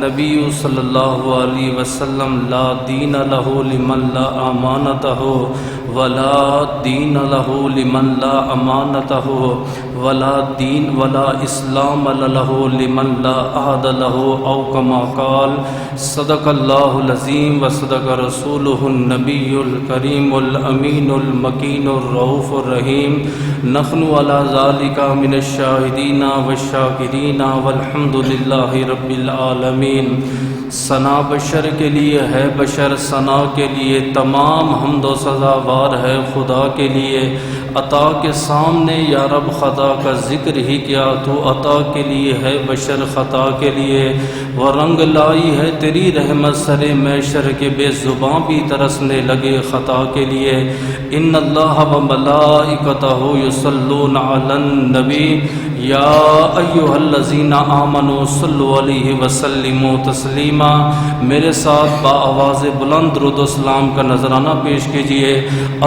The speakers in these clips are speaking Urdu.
النبی صلی اللہ علیہ وسلم لا دین له لمن لا امانته ولا دین له لمن لا امانته ولا دین ولا اسلام له لمن لا عهد له او كما قال صدق اللہ العظیم وصدق رسوله النبی الکریم الامین المکین الرؤوف الرحیم نحن على ذلك من الشاہدین والشاکرین والحمد للہ رب العالمین۔ ثنا بشر کے لیے ہے، بشر ثنا کے لیے تمام حمد و سزاوار ہے خدا کے لیے۔ عطا کے سامنے یا رب خطا کا ذکر ہی کیا، تو عطا کے لیے ہے، بشر خطا کے لیے۔ وہ رنگ لائی ہے تیری رحمت سر محشر کے، بے زباں بھی ترسنے لگے خطا کے لیے۔ ان اللہ و ملائکتہ یصلون علی النبی یا ایھا الذین آمنوا صلوا علیہ وسلموا تسلیما۔ میرے ساتھ بآواز بلند درود و سلام کا نذرانہ پیش کیجئے۔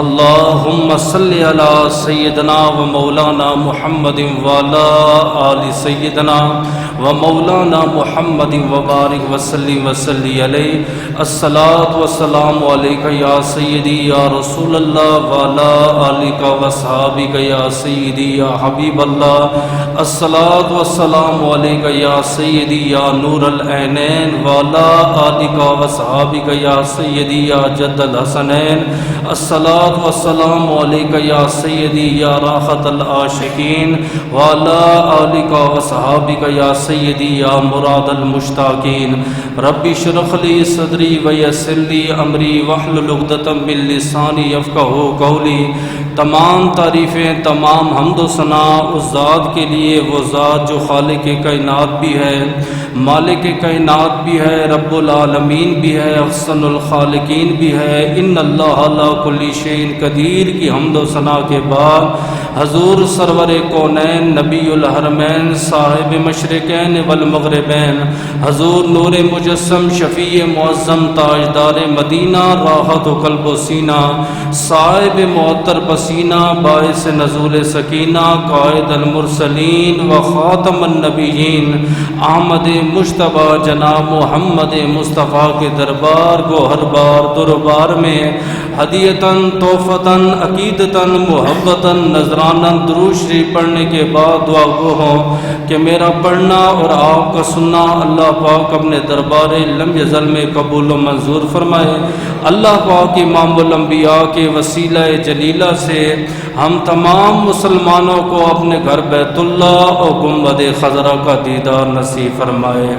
اللہم صلی علی سیدنا و مولانا محمد وعلی آل سیدنا و مولانا محمد وبارک وسلم وصلی علیہ۔ الصلاۃ والسلام علیک یا سیدی یا رسول اللہ وعلی آلک وصحابک یا سیدی یا حبیب اللہ۔ الصلاۃ والسلام علیک یا سیدی یا نور العینین وعلی آلک وصحابک یا سیدی یا جد الحسنین۔ الصلاۃ والسلام علیک یا سیدی یا راحت العاشقین وعلی آلک وصحابک یا سیدی یا مراد المشتاقین۔ رب اشرح لی صدری ویسر لی امری واحلل عقدۃ من لسانی یفقہوا قولی۔ تمام تعریفیں، تمام حمد و ثنا اس ذات کے لیے، وہ ذات جو خالق کائنات بھی ہے، مالک کائنات بھی ہے، رب العالمین بھی ہے، احسن الخالقین بھی ہے۔ ان اللہ علی کل شیء قدیر کی حمد و ثنا کے بعد حضور سرور کونین نبی الحرمین صاحب مشرقین والمغربین حضور نور مجسم شفیع معظم تاجدار مدینہ راحت و قلب و سینہ صاحب معطر پسینہ باعث نزول سکینہ قائد المرسلین و خاتم النبیین احمد مجتبی جناب محمد مصطفیٰ کے دربار کو ہر بار دربار میں ہدیتاً تحفتاً عقیدتاً محبتاً نذراناً درود شریف پڑھنے کے بعد دعا گو ہوں کہ میرا پڑھنا اور آپ کا سننا اللہ پاک اپنے دربار لم یزل میں قبول و منظور فرمائے۔ اللہ پاک امام الانبیاء کے وسیلہ جلیلہ سے ہم تمام مسلمانوں کو اپنے گھر بیت اللہ اور گنبد خضرا کا دیدار نصیب فرمائے۔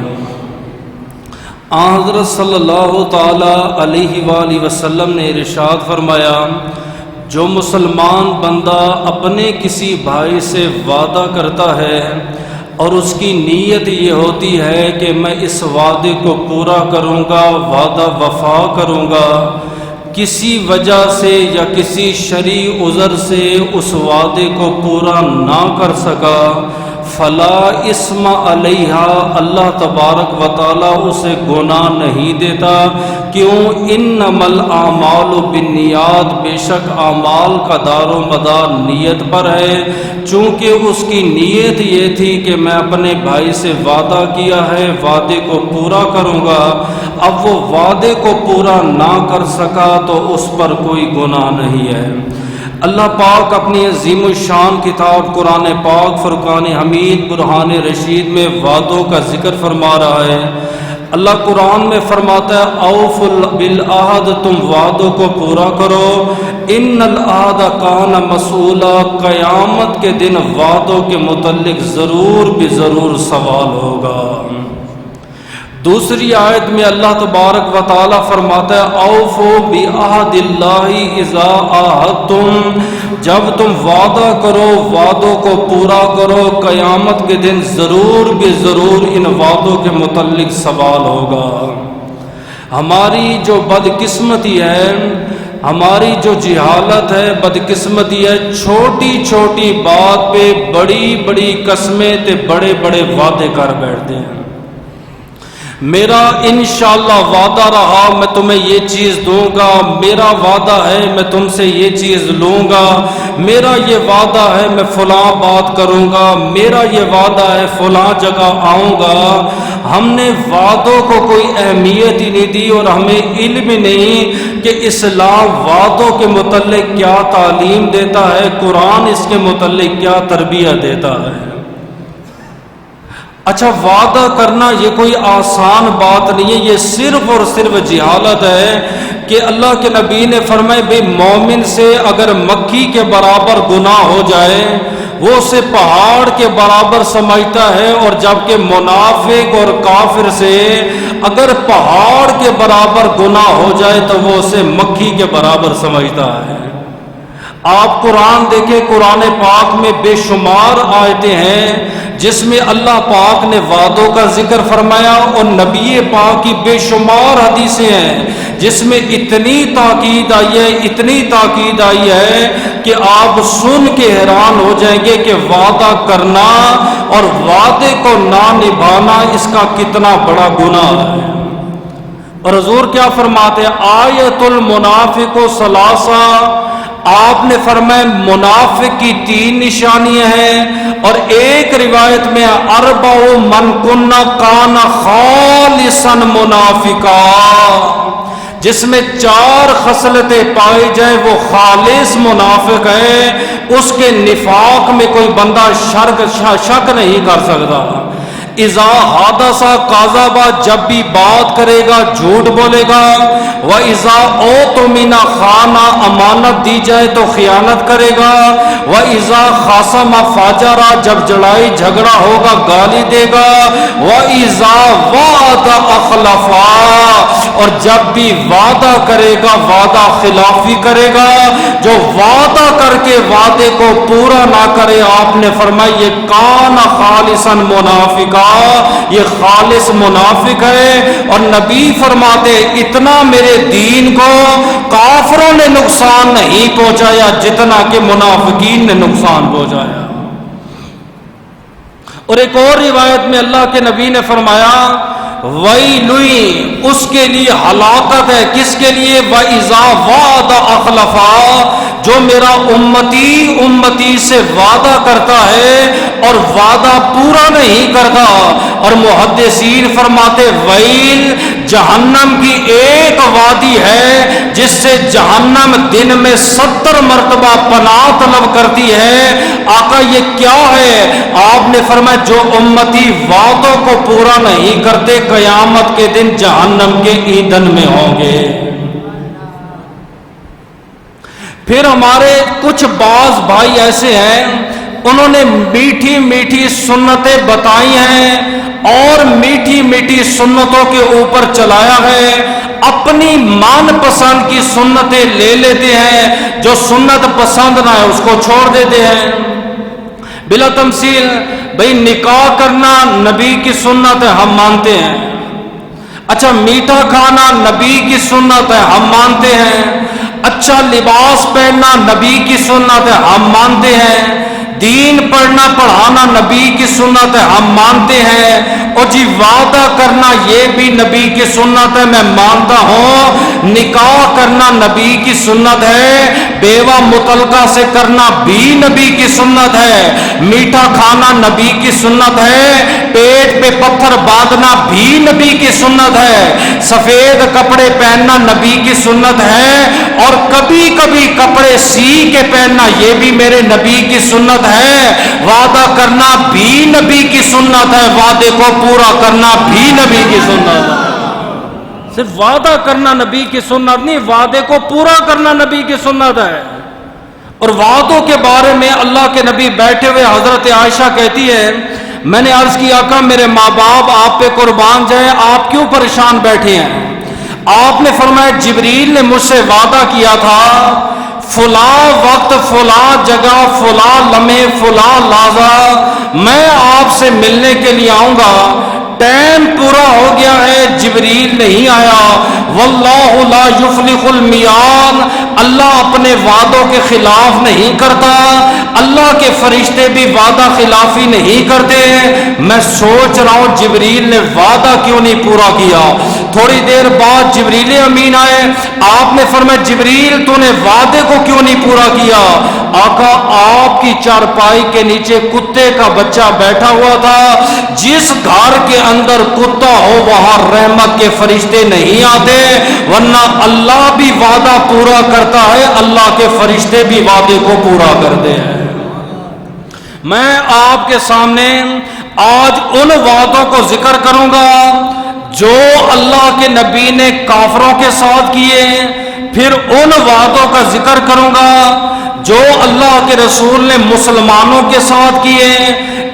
حضرت صلی اللہ تعالی علیہ وآلہ وسلم نے ارشاد فرمایا، جو مسلمان بندہ اپنے کسی بھائی سے وعدہ کرتا ہے اور اس کی نیت یہ ہوتی ہے کہ میں اس وعدے کو پورا کروں گا، وعدہ وفا کروں گا، کسی وجہ سے یا کسی شرعی عذر سے اس وعدے کو پورا نہ کر سکا، فلا اسم علیہ، اللہ تبارک و تعالیٰ اسے گناہ نہیں دیتا۔ کیوں؟ انما الاعمال بالنیات، بے شک اعمال کا دار و مدار نیت پر ہے۔ چونکہ اس کی نیت یہ تھی کہ میں اپنے بھائی سے وعدہ کیا ہے، وعدے کو پورا کروں گا، اب وہ وعدے کو پورا نہ کر سکا تو اس پر کوئی گناہ نہیں ہے۔ اللہ پاک اپنی عظیم الشان کتاب قرآن پاک فرقان حمید برہان رشید میں وعدوں کا ذکر فرما رہا ہے۔ اللہ قرآن میں فرماتا ہے اوفوا بالعہد، تم وعدوں کو پورا کرو، ان العہد کان مسئولا، قیامت کے دن وعدوں کے متعلق ضرور بے ضرور سوال ہوگا۔ دوسری آیت میں اللہ تبارک و تعالی فرماتا ہے اوفوا بعہد اللہ اذا عاہدتم، جب تم وعدہ کرو وعدوں کو پورا کرو، قیامت کے دن ضرور بے ضرور ان وعدوں کے متعلق سوال ہوگا۔ ہماری جو بدقسمتی ہے، ہماری جو جہالت ہے، بدقسمتی ہے، چھوٹی چھوٹی بات پہ بڑی بڑی قسمیں تے بڑے بڑے وعدے کر بیٹھتے ہیں۔ میرا انشاءاللہ وعدہ رہا میں تمہیں یہ چیز دوں گا، میرا وعدہ ہے میں تم سے یہ چیز لوں گا، میرا یہ وعدہ ہے میں فلاں بات کروں گا، میرا یہ وعدہ ہے فلاں جگہ آؤں گا۔ ہم نے وعدوں کو کوئی اہمیت ہی نہیں دی، اور ہمیں علم ہی نہیں کہ اسلام وعدوں کے متعلق کیا تعلیم دیتا ہے، قرآن اس کے متعلق کیا تربیت دیتا ہے۔ اچھا، وعدہ کرنا یہ کوئی آسان بات نہیں ہے، یہ صرف اور صرف جہالت ہے کہ اللہ کے نبی نے فرمایا بھئی مومن سے اگر مکی کے برابر گناہ ہو جائے وہ اسے پہاڑ کے برابر سمجھتا ہے، اور جبکہ منافق اور کافر سے اگر پہاڑ کے برابر گناہ ہو جائے تو وہ اسے مکی کے برابر سمجھتا ہے۔ آپ قرآن دیکھیں، قرآن پاک میں بے شمار آیتیں ہیں جس میں اللہ پاک نے وعدوں کا ذکر فرمایا، اور نبی پاک کی بے شمار حدیثیں ہیں جس میں اتنی تاکید آئی ہے، اتنی تاکید آئی ہے کہ آپ سن کے حیران ہو جائیں گے کہ وعدہ کرنا اور وعدے کو نہ نبھانا اس کا کتنا بڑا گناہ ہے۔ اور حضور کیا فرماتے ہیں؟ آیت المنافق ثلاثہ، آپ نے فرمایا منافق کی 3 نشانیاں ہیں، اور ایک روایت میں اربع من کن کان خالصا منافقا، جس میں 4 خصلتیں پائی جائیں وہ خالص منافق ہے، اس کے نفاق میں کوئی بندہ شک نہیں کر سکتا۔ اذا حدث کذب، جب بھی بات کرے گا جھوٹ بولے گا، واذا اؤتمن خان، امانت دی جائے تو خیانت کرے گا، واذا خاصم فجر، جب لڑائی جھگڑا ہوگا گالی دے گا، واذا وعد اخلف، اور جب بھی وعدہ کرے گا وعدہ خلافی کرے گا، جو وعدہ کر کے وعدے کو پورا نہ کرے، آپ نے فرمایا یہ کان خالصا منافقا، یہ خالص منافق ہے۔ اور نبی فرماتے اتنا میرے دین کو کافروں نے نقصان نہیں پہنچایا جتنا کہ منافقین نے نقصان پہنچایا۔ اور ایک اور روایت میں اللہ کے نبی نے فرمایا ویلوی، اس کے لیے ہلاکت ہے، کس کے لیے؟ وَإِذَا وَعَدَ أَخْلَفَا، جو میرا امتی سے وعدہ کرتا ہے اور وعدہ پورا نہیں کرتا۔ اور محدثین فرماتے ویل، جہنم کی ایک وادی ہے جس سے جہنم دن میں 70 مرتبہ پناہ طلب کرتی ہے۔ آقا یہ کیا ہے؟ آپ نے فرمایا جو امتی وعدوں کو پورا نہیں کرتے قیامت کے دن جہنم کے ایندھن میں ہوں گے۔ پھر ہمارے کچھ بعض بھائی ایسے ہیں، انہوں نے میٹھی میٹھی سنتیں بتائی ہیں اور میٹھی میٹھی سنتوں کے اوپر چلایا ہے، اپنی من پسند کی سنتیں لے لیتے ہیں، جو سنت پسند نہ ہے اس کو چھوڑ دیتے ہیں بلا تمثیل۔ بھئی نکاح کرنا نبی کی سنت ہے، ہم مانتے ہیں۔ اچھا، میٹھا کھانا نبی کی سنت ہے، ہم مانتے ہیں۔ اچھا، لباس پہننا نبی کی سنت ہے، ہم مانتے ہیں۔ دین پڑھنا پڑھانا نبی کی سنت ہے، ہم مانتے ہیں۔ اور جی وعدہ کرنا یہ بھی نبی کی سنت ہے، میں مانتا ہوں۔ نکاح کرنا نبی کی سنت ہے، بیوہ مطلقہ سے کرنا بھی نبی کی سنت ہے۔ میٹھا کھانا نبی کی سنت ہے، پیٹ پہ پتھر باندھنا بھی نبی کی سنت ہے۔ سفید کپڑے پہننا نبی کی سنت ہے، اور کبھی کبھی کپڑے سی کے پہننا یہ بھی میرے نبی کی سنت ہے۔ وعدہ کرنا بھی نبی کی سنت ہے، وعدے کو پورا کرنا بھی نبی کی سنت ہے۔ صرف وعدہ کرنا نبی کی سنت نہیں، وعدے کو پورا کرنا نبی کی سنت ہے۔ اور وعدوں کے بارے میں اللہ کے نبی بیٹھے ہوئے حضرت عائشہ کہتی ہے، میں نے عرض کیا آقا میرے ماں باپ آپ پہ قربان جائیں، آپ کیوں پریشان بیٹھے ہیں؟ آپ نے فرمایا جبریل نے مجھ سے وعدہ کیا تھا فلاں وقت فلاں جگہ فلاں لمحے فلاں لحظہ میں آپ سے ملنے کے لیے آؤں گا، ٹائم پورا ہو گیا ہے، جبریل نہیں آیا۔ واللہ لا یفلح المیعاد، اللہ اپنے وعدوں کے خلاف نہیں کرتا، اللہ کے فرشتے بھی وعدہ خلافی نہیں کرتے۔ میں سوچ رہا ہوں جبریل نے وعدہ کیوں نہیں پورا کیا۔ تھوڑی دیر بعد جبریل امین آئے، آپ نے فرمایا جبریل تو نے وعدے کو کیوں نہیں پورا کیا؟ آقا آپ کی چارپائی کے نیچے کتے کا بچہ بیٹھا ہوا تھا، جس گھر کے اندر کتا ہو وہاں رحمت کے فرشتے نہیں آتے، ورنہ اللہ بھی وعدہ پورا کرتا ہے، اللہ کے فرشتے بھی وعدے کو پورا کرتے ہیں۔ میں آپ کے سامنے آج ان وعدوں کو ذکر کروں گا جو اللہ کے نبی نے کافروں کے ساتھ کیے، پھر ان وعدوں کا ذکر کروں گا جو اللہ کے رسول نے مسلمانوں کے ساتھ کیے،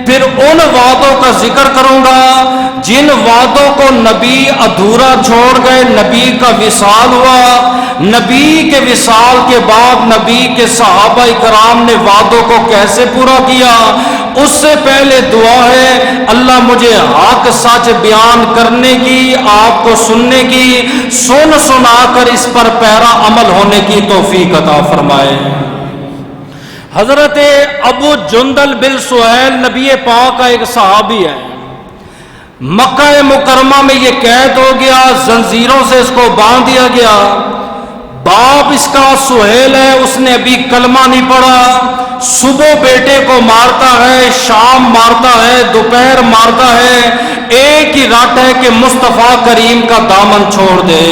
پھر ان وعدوں کا ذکر کروں گا جن وعدوں کو نبی ادھورا چھوڑ گئے، نبی کا وصال ہوا، نبی کے وصال کے بعد نبی کے صحابہ کرام نے وعدوں کو کیسے پورا کیا۔ اس سے پہلے دعا ہے اللہ مجھے حق سچ بیان کرنے کی، آپ کو سننے کی، سنا کر اس پر پیرا عمل ہونے کی توفیق عطا فرمائے۔ حضرت ابو جندل بن سہیل نبی پاک کا ایک صحابی ہے، مکہ مکرمہ میں یہ قید ہو گیا، زنجیروں سے اس کو باندھ دیا گیا۔ باپ اس کا سہیل ہے، اس نے ابھی کلمہ نہیں پڑھا، صبح بیٹے کو مارتا ہے، شام مارتا ہے، دوپہر مارتا ہے، ایک ہی رٹ ہے کہ مصطفیٰ کریم کا دامن چھوڑ دے۔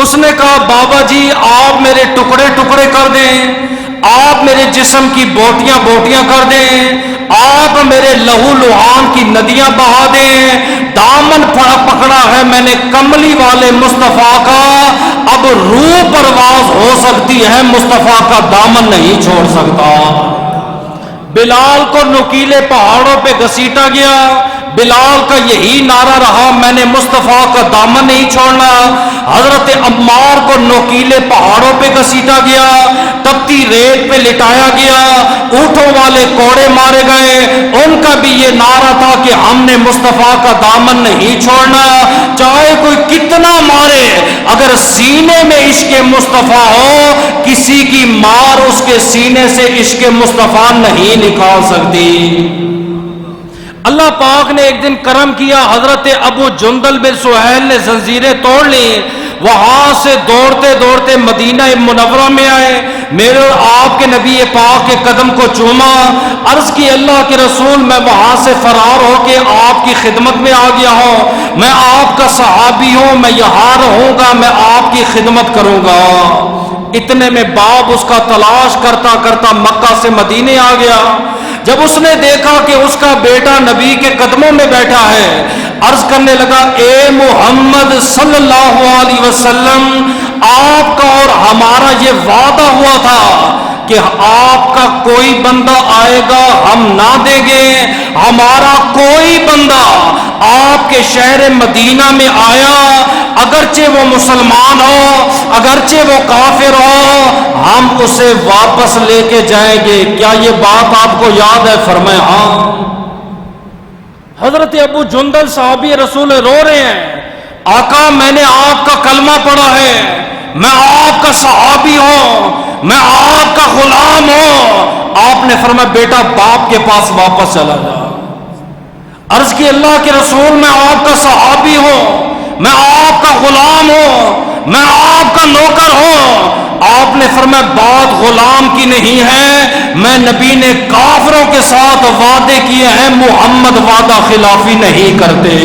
اس نے کہا بابا جی آپ میرے ٹکڑے ٹکڑے کر دیں، آپ میرے جسم کی بوٹیاں بوٹیاں کر دیں، آپ میرے لہو لہان کی ندیاں بہا دیں، دامن پکڑا ہے میں نے کملی والے مصطفیٰ کا، اب روح پرواز ہو سکتی ہے، مصطفیٰ کا دامن نہیں چھوڑ سکتا۔ بلال کو نکیلے پہاڑوں پہ گھسیٹا گیا، بلال کا یہی نعرہ رہا میں نے مصطفیٰ کا دامن نہیں چھوڑنا۔ حضرت عمار کو نوکیلے پہاڑوں پہ گھسیٹا گیا، تپتی ریت پہ لٹایا گیا، اونٹوں والے کوڑے مارے گئے، ان کا بھی یہ نعرہ تھا کہ ہم نے مصطفیٰ کا دامن نہیں چھوڑنا، چاہے کوئی کتنا مارے، اگر سینے میں عشق مصطفیٰ ہو، کسی کی مار اس کے سینے سے عشق مصطفیٰ نہیں نکال سکتی۔ اللہ پاک نے ایک دن کرم کیا، حضرت ابو جندل بن سہیل نے زنجیریں توڑ لی، وہاں سے دوڑتے دوڑتے مدینہ منورہ میں آئے، میرے اور آپ کے نبی پاک کے قدم کو چوما، عرض کی اللہ کے رسول میں وہاں سے فرار ہو کے آپ کی خدمت میں آ گیا ہوں، میں آپ کا صحابی ہوں، میں یہاں رہوں گا، میں آپ کی خدمت کروں گا۔ اتنے میں باپ اس کا تلاش کرتا کرتا مکہ سے مدینے آ گیا۔ جب اس نے دیکھا کہ اس کا بیٹا نبی کے قدموں میں بیٹھا ہے، عرض کرنے لگا اے محمد صلی اللہ علیہ وسلم، آپ کا اور ہمارا یہ وعدہ ہوا تھا کہ آپ کا کوئی بندہ آئے گا ہم نہ دیں گے، ہمارا کوئی بندہ آپ کے شہر مدینہ میں آیا، اگرچہ وہ مسلمان ہو، اگرچہ وہ کافر ہو، ہم اسے واپس لے کے جائیں گے، کیا یہ بات آپ کو یاد ہے؟ فرمائے ہاں۔ حضرت ابو جندل صحابی رسول رو رہے ہیں، آقا میں نے آپ کا کلمہ پڑھا ہے، میں آپ کا صحابی ہوں، میں آپ کا غلام ہوں۔ آپ نے فرمایا بیٹا باپ کے پاس واپس چلا جا۔ عرض کی اللہ کے رسول میں آپ کا صحابی ہوں، میں آپ کا غلام ہوں، میں آپ کا نوکر ہوں۔ آپ نے فرمایا بات غلام کی نہیں ہے، میں نبی نے کافروں کے ساتھ وعدے کیے ہیں، محمد وعدہ خلافی نہیں کرتے۔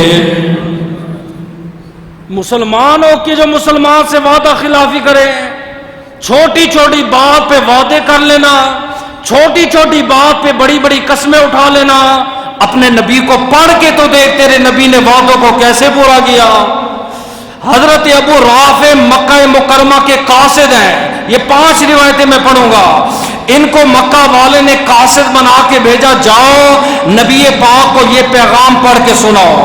مسلمان ہو کہ جو مسلمان سے وعدہ خلافی کرے، چھوٹی چھوٹی بات پہ وعدے کر لینا، چھوٹی چھوٹی بات پہ بڑی بڑی قسمیں اٹھا لینا۔ اپنے نبی کو پڑھ کے تو دیکھ تیرے نبی نے وعدوں کو کیسے پورا کیا۔ حضرت ابو رافع مکہ مکرمہ کے قاصد ہیں، یہ 5 روایتیں میں پڑھوں گا، ان کو مکہ والے نے قاصد بنا کے بھیجا، جاؤ نبی پاک کو یہ پیغام پڑھ کے سناؤ۔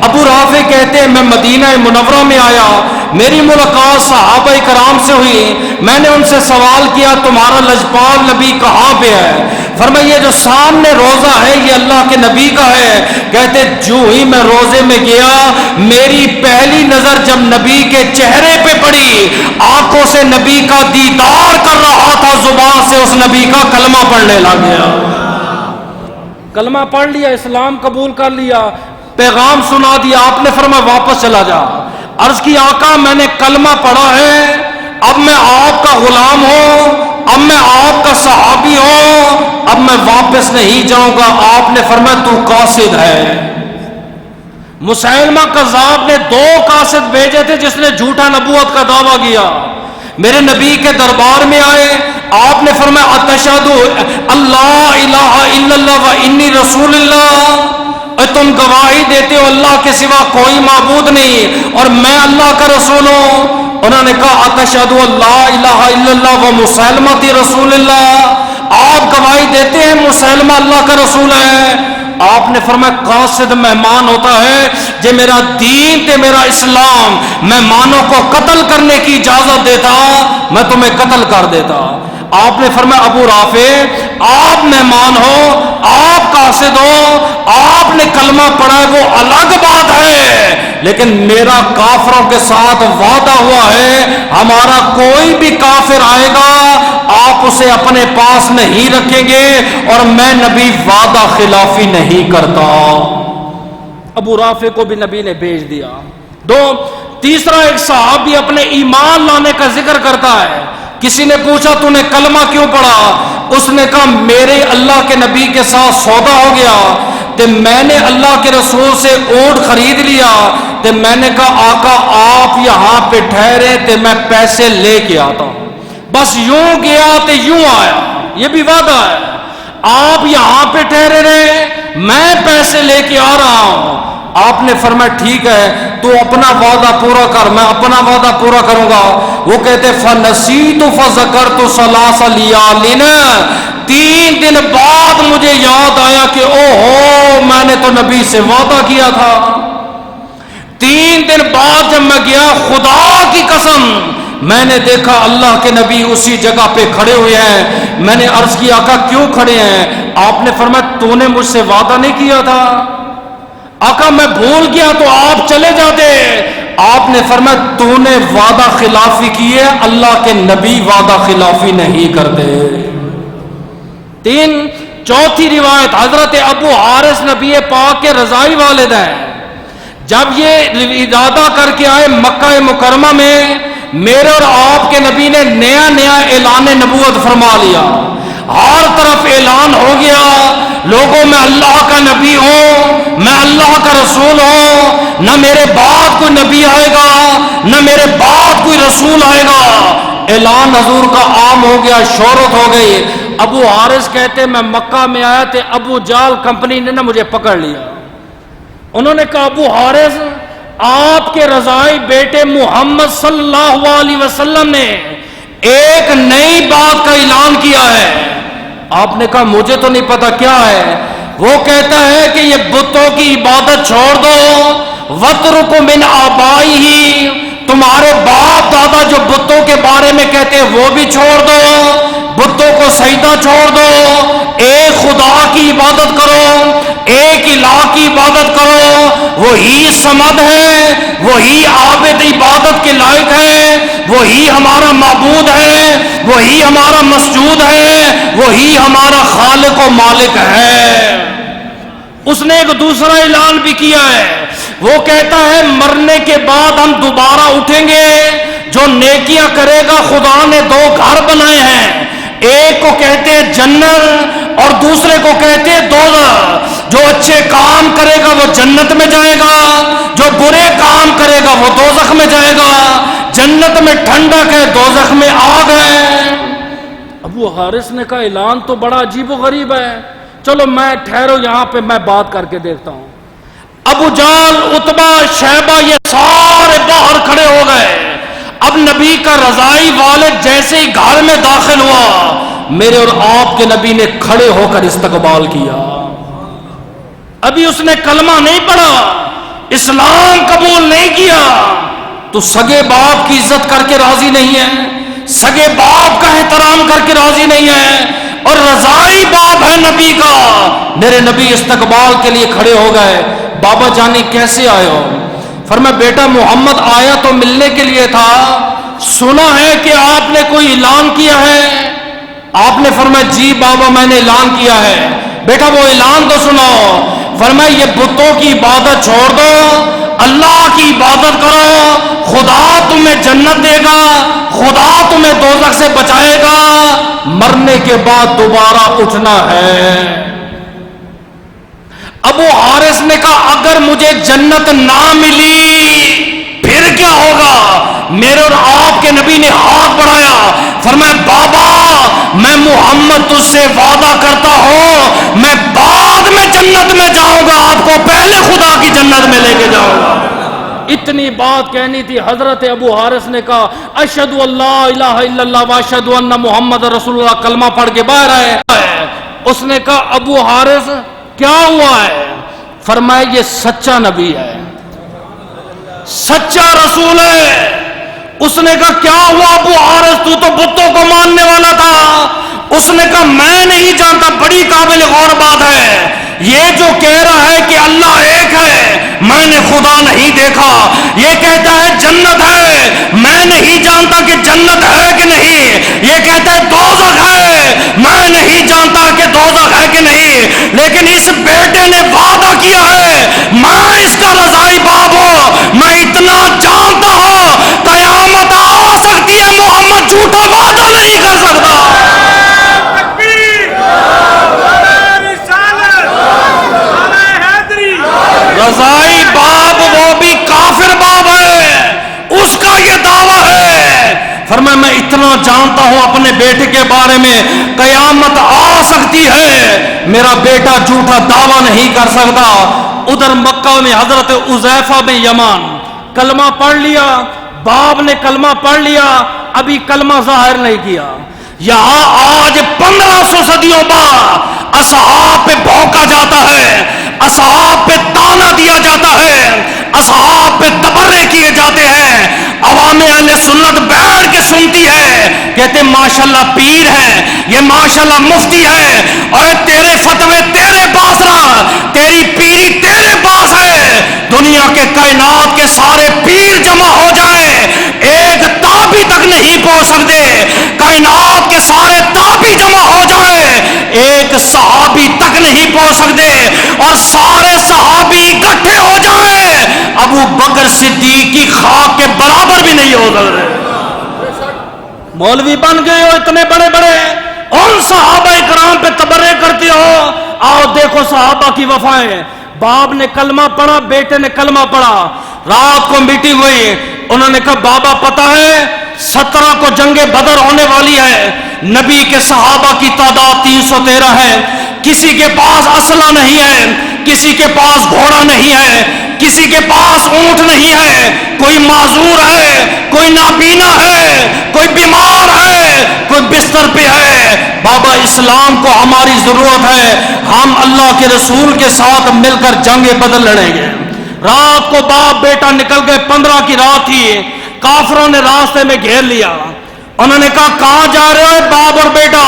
ابو رافع کہتے ہیں میں مدینہ منورہ میں آیا، میری ملاقات صحابہ کرام سے ہوئی، میں نے ان سے سوال کیا تمہارا لجپال نبی کہاں پہ ہے؟ فرمایا یہ جو سامنے روزہ ہے یہ اللہ کے نبی کا ہے. کہتے جو ہی میں روزے میں گیا میری پہلی نظر جب نبی کے چہرے پہ پڑی, آنکھوں سے نبی کا دیدار کر رہا تھا, زبان سے اس نبی کا کلمہ پڑھنے لگ گیا. کلمہ پڑھ لیا, اسلام قبول کر لیا, پیغام سنا دیا. آپ نے فرمایا واپس چلا جا. عرض کی آقا میں نے کلمہ پڑھا ہے, اب میں آپ کا غلام ہوں, اب میں آپ کا صحابی ہوں, اب میں واپس نہیں جاؤں گا. آپ نے فرمایا تو قاصد ہے. مسیلمہ کذاب نے 2 قاصد بھیجے تھے جس نے جھوٹا نبوت کا دعویٰ کیا. میرے نبی کے دربار میں آئے, آپ نے فرمایا اتشہدو اللہ الہ الا اللہ و انی رسول اللہ, تم گواہی دیتے ہو اللہ کے سوا کوئی معبود نہیں اور میں اللہ کا رسول ہوں. انہوں نے کہا اتشہدو اللہ الہ الا اللہ و مسیلمہ رسول اللہ, آپ گواہی دیتے ہیں مسیلمہ اللہ کا رسول ہے. آپ نے فرمایا قاصد مہمان ہوتا ہے جو میرا دین تے میرا اسلام مہمانوں کو قتل کرنے کی اجازت دیتا, میں تمہیں قتل کر دیتا. آپ نے فرمایا ابو رافع آپ مہمان ہو, آپ قاصد ہو, آپ نے کلمہ پڑھا ہے وہ الگ بات ہے, لیکن میرا کافروں کے ساتھ وعدہ ہوا ہے ہمارا کوئی بھی کافر آئے گا آپ اسے اپنے پاس نہیں رکھیں گے اور میں نبی وعدہ خلافی نہیں کرتا. ابو رافع کو بھی نبی نے بھیج دیا. 2 تیسرا ایک صحابی اپنے ایمان لانے کا ذکر کرتا ہے. کسی نے پوچھا تو نے کلمہ کیوں پڑھا؟ اس نے کہا میرے اللہ کے نبی کے ساتھ سودا ہو گیا تے میں نے اللہ کے رسول سے اونٹ خرید لیا تے میں نے کہا آقا آپ یہاں پہ ٹھہرے تے میں پیسے لے کے آتا ہوں. بس یوں گیا تے یوں آیا, یہ بھی وعدہ ہے. آپ یہاں پہ ٹھہرے رہے میں پیسے لے کے آ رہا ہوں. آپ نے فرمایا ٹھیک ہے تو اپنا وعدہ پورا کر, میں اپنا وعدہ پورا کروں گا. وہ کہتے فنسیت فذکرت ثلاث لیال, 3 دن بعد مجھے یاد آیا کہ او ہو میں نے تو نبی سے وعدہ کیا تھا. 3 دن بعد جب میں گیا خدا کی قسم میں نے دیکھا اللہ کے نبی اسی جگہ پہ کھڑے ہوئے ہیں. میں نے عرض کیا آقا کیوں کھڑے ہیں؟ آپ نے فرمایا تو نے مجھ سے وعدہ نہیں کیا تھا؟ آقا میں بھول گیا تو آپ چلے جاتے. آپ نے فرمایا تو نے وعدہ خلافی کی ہے, اللہ کے نبی وعدہ خلافی نہیں کرتے. 3 چوتھی روایت حضرت ابو حارث نبی پاک کے رضائی والد ہیں. جب یہ ارادہ کر کے آئے مکہ مکرمہ میں, میرے اور آپ کے نبی نے نیا اعلان نبوت فرما لیا. ہر طرف اعلان ہو گیا لوگوں میں اللہ کا نبی ہوں, میں اللہ کا رسول ہوں, نہ میرے بعد کوئی نبی آئے گا نہ میرے بعد کوئی رسول آئے گا. اعلان حضور کا عام ہو گیا, شہرت ہو گئی. ابو حارث کہتے میں مکہ میں آیا تھے, ابو جال کمپنی نے مجھے پکڑ لیا. انہوں نے کہا ابو حارث آپ کے رضائی بیٹے محمد صلی اللہ علیہ وسلم نے ایک نئی بات کا اعلان کیا ہے. آپ نے کہا مجھے تو نہیں پتا کیا ہے. وہ کہتا ہے کہ یہ بتوں کی عبادت چھوڑ دو, وَتْرُكُ مِنْ آبَائِهِ, تمہارے باپ دادا جو بتوں کے بارے میں کہتے ہیں وہ بھی چھوڑ دو, بتوں کو سجدہ چھوڑ دو, ایک خدا کی عبادت کرو, ایک الہ کی عبادت کرو, وہی صمد ہے, وہی عابد عبادت کے لائق ہے, وہی ہمارا معبود ہے, وہی ہمارا مسجود ہے, وہی ہمارا خالق و مالک ہے. اس نے ایک دوسرا اعلان بھی کیا ہے, وہ کہتا ہے مرنے کے بعد ہم دوبارہ اٹھیں گے, جو نیکیاں کرے گا خدا نے 2 گھر بنائے ہیں, ایک کو کہتے ہیں جنت اور دوسرے کو کہتے ہیں دوزخ. جو اچھے کام کرے گا وہ جنت میں جائے گا, جو برے کام کرے گا وہ دوزخ میں جائے گا. جنت میں ٹھنڈک ہے, دوزخ میں آگ ہے. ابو حارث نے کہا اعلان تو بڑا عجیب و غریب ہے, چلو میں ٹھہرو یہاں پہ میں بات کر کے دیکھتا ہوں. ابو جال, عتبہ, شیبہ یہ سارے باہر کھڑے ہو گئے. اب نبی کا رضائی والد جیسے ہی گھر میں داخل ہوا, میرے اور آپ کے نبی نے کھڑے ہو کر استقبال کیا. ابھی اس نے کلمہ نہیں پڑھا, اسلام قبول نہیں کیا. تو سگے باپ کی عزت کر کے راضی نہیں ہے, سگے باپ کا احترام کر کے راضی نہیں ہے. اور رضائی باب ہے نبی کا۔ میرے نبی استقبال کے لیے کھڑے ہو گئے، بابا جانی کیسے آئے ہو؟ فرمایا بیٹا محمد آیا تو ملنے کے لیے تھا، سنا ہے کہ آپ نے کوئی اعلان کیا ہے؟ آپ نے فرمایا جی بابا میں نے اعلان کیا ہے۔ بیٹا وہ اعلان تو سناؤ۔ فرمایا یہ بتوں کی عبادت چھوڑ دو، اللہ کی عبادت کرو، خدا تمہیں جنت دے گا، خدا تمہیں دوزخ سے بچائے گا، مرنے کے بعد دوبارہ اٹھنا ہے۔ ابو حارث نے کہا اگر مجھے جنت نہ ملی پھر کیا ہوگا؟ میرے اور آپ کے نبی نے ہاتھ بڑھایا، فرمایا بابا میں محمد تجھ سے وعدہ کرتا ہوں میں بعد میں جنت میں جاؤں گا، آپ کو پہلے خدا کی جنت میں لے کے جاؤں گا۔ اتنی بات کہنی تھی، حضرت ابو حارث نے کہا اشہدو اللہ الہ الا اللہ واشہدو ان محمد رسول اللہ، کلمہ پڑھ کے باہر آئے۔ اس نے کہا ابو حارث کیا ہوا ہے؟ فرمایا یہ سچا نبی ہے، سچا رسول ہے۔ اس نے کہا کیا ہوا ابو حارث، تو بتوں کو ماننے والا تھا؟ اس نے کہا میں نہیں جانتا، بڑی قابل غور بات ہے، یہ جو کہہ رہا ہے کہ اللہ ایک ہے، میں نے خدا نہیں دیکھا، یہ کہتا ہے جنت ہے، میں نہیں جانتا کہ جنت ہے کہ نہیں، یہ کہتا ہے دوزخ ہے، میں نہیں جانتا کہ دوزخ ہے کہ نہیں، لیکن اس بیٹے نے وعدہ کیا ہے میں اس کا رضائی باب ہوں، میں اتنا جانتا ہوں قیامت آ سکتی ہے، محمد جھوٹا وعدہ نہیں کر سکتا۔ رضائی باب وہ بھی کافر باب ہے، اس کا یہ دعویٰ ہے۔ فرمایا میں اتنا جانتا ہوں اپنے بیٹے کے بارے میں قیامت آ سکتی ہے، میرا بیٹا جھوٹا دعویٰ نہیں کر سکتا۔ ادھر مکہ میں حضرت حذیفہ بن یمان کلمہ پڑھ لیا، باپ نے کلمہ پڑھ لیا، ابھی کلمہ ظاہر نہیں کیا۔ یہاں آج 1500 صدیوں بعد اصحاب پہ بھونکا جاتا ہے، اصحاب پہ تانا دیا جاتا ہے، اصحاب پہ تبرے کیے جاتے ہیں، عوام اہل سنت بیٹھ کے سنتی ہے، کہتے ماشاءاللہ پیر ہے، یہ ماشاءاللہ مفتی ہے، اور تیرے فتوے تیرے پاس رہا، تیری پیری تیرے پاس ہے، دنیا کے کائنات کے سارے پیر جمع ہو جائیں ایک تابی تک نہیں پہنچ سکتے، کائنات کے سارے تابی جمع ہو جائیں ایک صحابی تک نہیں پہنچ سکتے، اور سارے صحابی اکٹھے ہو جائیں ابو بکر صدیق کی خاک کے برابر بھی نہیں ہو سکتے۔ مولوی بن گئے ہو اتنے بڑے بڑے، ان صحابہ اکرام پہ تبرے کرتے ہو، آؤ دیکھو صحابہ کی وفائیں۔ باپ نے کلمہ پڑھا، بیٹے نے کلمہ پڑھا، رات کو میٹنگ ہوئی، انہوں نے کہا بابا پتہ ہے 17 کو جنگ بدر ہونے والی ہے، نبی کے صحابہ کی تعداد 313 ہے، کسی کے پاس اسلحہ نہیں ہے، کسی کے پاس گھوڑا نہیں ہے، کسی کے پاس اونٹ نہیں ہے، کوئی معذور ہے، کوئی نابینا ہے، کوئی بیمار ہے، کوئی بستر پہ ہے، بابا اسلام کو ہماری ضرورت ہے، ہم اللہ کے رسول کے ساتھ مل کر جنگ بدر لڑیں گے۔ رات کو باپ بیٹا نکل گئے، 15 کی رات تھی، کافروں نے راستے میں گھیر لیا، انہوں نے کہا کہاں جا رہے ہو باپ اور بیٹا؟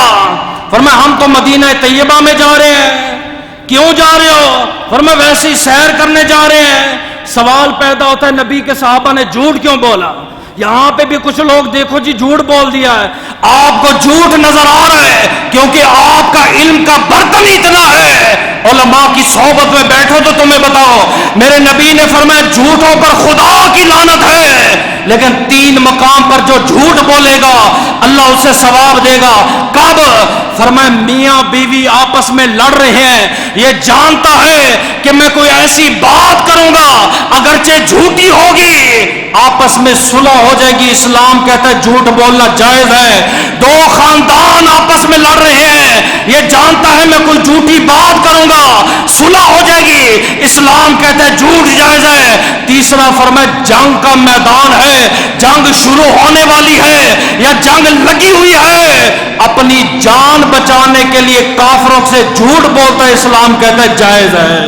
فرمایا ہم تو مدینہ طیبہ میں جا رہے ہیں۔ کیوں جا رہے ہو؟ فرمایا ویسے ہی سیر کرنے جا رہے ہیں۔ سوال پیدا ہوتا ہے نبی کے صحابہ نے جھوٹ کیوں بولا؟ یہاں پہ بھی کچھ لوگ دیکھو جی جھوٹ بول دیا ہے، آپ کو جھوٹ نظر آ رہا ہے کیونکہ آپ کا علم کا برتن اتنا ہے، علماء کی صحبت میں بیٹھو تو تمہیں بتاؤ، میرے نبی نے فرمایا جھوٹوں پر خدا کی لعنت ہے، لیکن 3 مقام پر جو جھوٹ بولے گا اللہ اسے ثواب دے گا۔ کب؟ فرمایا میاں بیوی آپس میں لڑ رہے ہیں، یہ جانتا ہے کہ میں کوئی ایسی بات کروں گا اگرچہ جھوٹی ہوگی آپس میں صلح ہو جائے گی، اسلام کہتا ہے جھوٹ بولنا جائز ہے۔ 2 خاندان آپس میں لڑ رہے ہیں، یہ جانتا ہے میں کوئی جھوٹی بات کروں گا صلح ہو جائے گی، اسلام کہتا ہے جھوٹ جائز ہے۔ تیسرا فرمایا جنگ کا میدان ہے، جنگ شروع ہونے والی ہے یا جنگ لگی ہوئی ہے، اپنی جان بچانے کے لیے کافروں سے جھوٹ بولتا ہے، اسلام کہتا ہے جائز ہے۔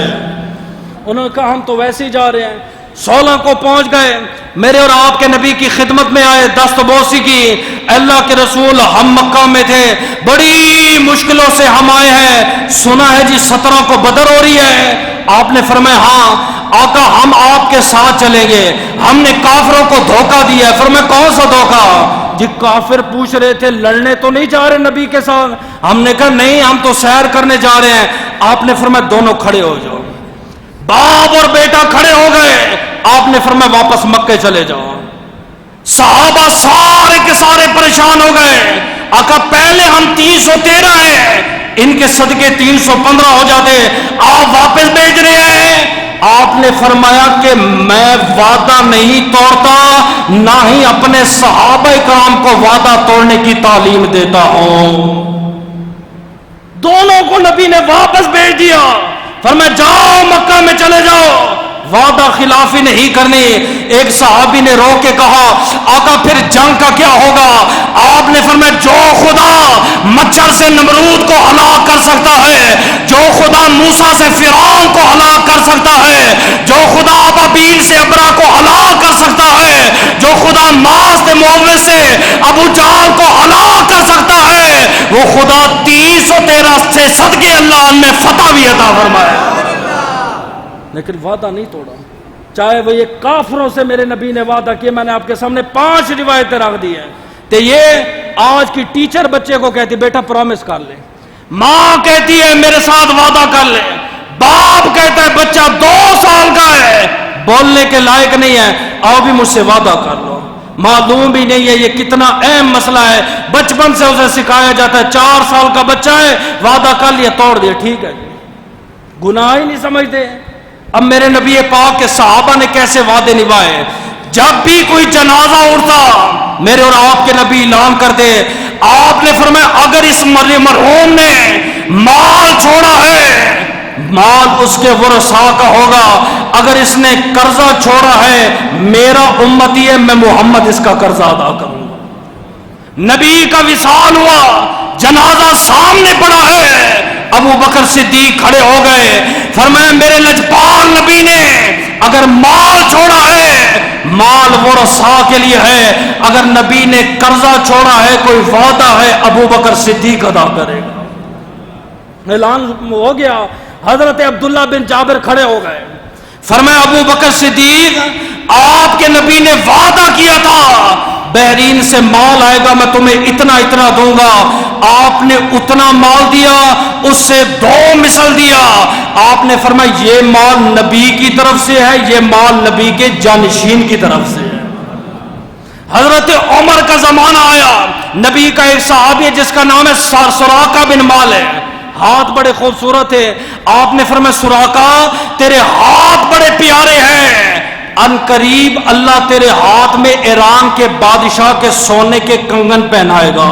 انہوں نے کہا ہم تو ویسے ہی جا رہے ہیں، 16 کو پہنچ گئے، میرے اور آپ کے نبی کی خدمت میں آئے، دست بوسی کی، اللہ کے رسول ہم مکہ میں تھے، بڑی مشکلوں سے ہم آئے ہیں، سنا ہے جی 17 کو بدر ہو رہی ہے۔ آپ نے فرمایا ہاں آقا ہم آپ کے ساتھ چلیں گے، ہم نے کافروں کو دھوکہ دیا ہے۔ فرمایا کون سا دھوکہ؟ جی کافر پوچھ رہے تھے لڑنے تو نہیں جا رہے نبی کے ساتھ؟ ہم نے کہا نہیں، ہم تو سیر کرنے جا رہے ہیں۔ آپ نے فرمایا دونوں کھڑے ہو جاؤ، باپ اور بیٹا کھڑے ہو گئے۔ آپ نے فرمایا واپس مکے چلے جاؤ۔ صحابہ سارے کے سارے پریشان ہو گئے، آقا پہلے ہم 313 ہیں، ان کے صدقے 315 ہو جاتے، آپ واپس بھیج رہے ہیں۔ آپ نے فرمایا کہ میں وعدہ نہیں توڑتا، نہ ہی اپنے صحابہ کرام کو وعدہ توڑنے کی تعلیم دیتا ہوں۔ دونوں کو نبی نے واپس بھیج دیا، فرمایا جاؤ مکہ میں چلے جاؤ، وعدہ خلافی نہیں کرنی۔ ایک صحابی نے رو کے کہا آقا پھر جنگ کا کیا ہوگا؟ آپ نے فرمایا جو خدا مچھر سے نمرود کو ہلاک کر سکتا ہے، جو خدا موسیٰ سے فرعون کو ہلاک کر سکتا ہے، جو خدا ابابیل سے ابرا کو ہلاک کر سکتا ہے، جو خدا ماس معوذ سے ابو جہل کو ہلاک کر سکتا ہے، وہ خدا 313 سے صدقے اللہ نے فتح بھی عطا فرمایا، لیکن وعدہ نہیں توڑا۔ چاہے وہ یہ کافروں سے میرے نبی نے وعدہ کیا، میں نے آپ کے سامنے 5 روایتیں رکھ دی ہیں، تو یہ آج کی ٹیچر بچے کو کہتی بیٹا پرومس کر لے، ماں کہتی ہے میرے ساتھ وعدہ کر لے، باپ کہتا ہے بچہ 2 سال کا ہے بولنے کے لائق نہیں ہے، آؤ بھی مجھ سے وعدہ کر لو۔ معلوم بھی نہیں ہے یہ کتنا اہم مسئلہ ہے، بچپن سے اسے سکھایا جاتا ہے، 4 سال کا بچہ ہے وعدہ کر لیا توڑ دیا، ٹھیک ہے، گناہ ہی نہیں سمجھتے۔ اب میرے نبی پاک کے صحابہ نے کیسے وعدے نبھائے؟ جب بھی کوئی جنازہ اٹھتا میرے اور آپ کے نبی اعلان کرتے، آپ نے فرمایا اگر اس مرحوم نے مال چھوڑا ہے مال اس کے ورثاء کا ہوگا، اگر اس نے قرضہ چھوڑا ہے میرا امتی ہے، میں محمد اس کا قرضہ ادا کروں گا۔ نبی کا وصال ہوا، جنازہ سامنے پڑا ہے، ابو بکر صدیق کھڑے ہو گئے، فرمایا میرے لجپال نبی نے اگر مال چھوڑا ہے مال ورثاء کے لیے ہے، اگر نبی نے قرضہ چھوڑا ہے کوئی وعدہ ہے ابو بکر صدیق ادا کرے گا۔ اعلان ہو گیا، حضرت عبداللہ بن جابر کھڑے ہو گئے، فرمایا ابو بکر صدیق آپ کے نبی نے وعدہ کیا تھا بحرین سے مال آئے گا میں تمہیں اتنا اتنا دوں گا، آپ نے اتنا مال دیا، اس سے 2 مثل دیا۔ آپ نے فرمایا یہ مال نبی کی طرف سے ہے، یہ مال نبی کے جانشین کی طرف سے ہے۔ حضرت عمر کا زمانہ آیا، نبی کا ایک صحابی ہے جس کا نام ہے سراقہ بن مالک، ہاتھ بڑے خوبصورت ہے، آپ نے فرمایا سراقہ تیرے ہاتھ بڑے پیارے ہیں، ان قریب اللہ تیرے ہاتھ میں ایران کے بادشاہ کے سونے کے کنگن پہنائے گا۔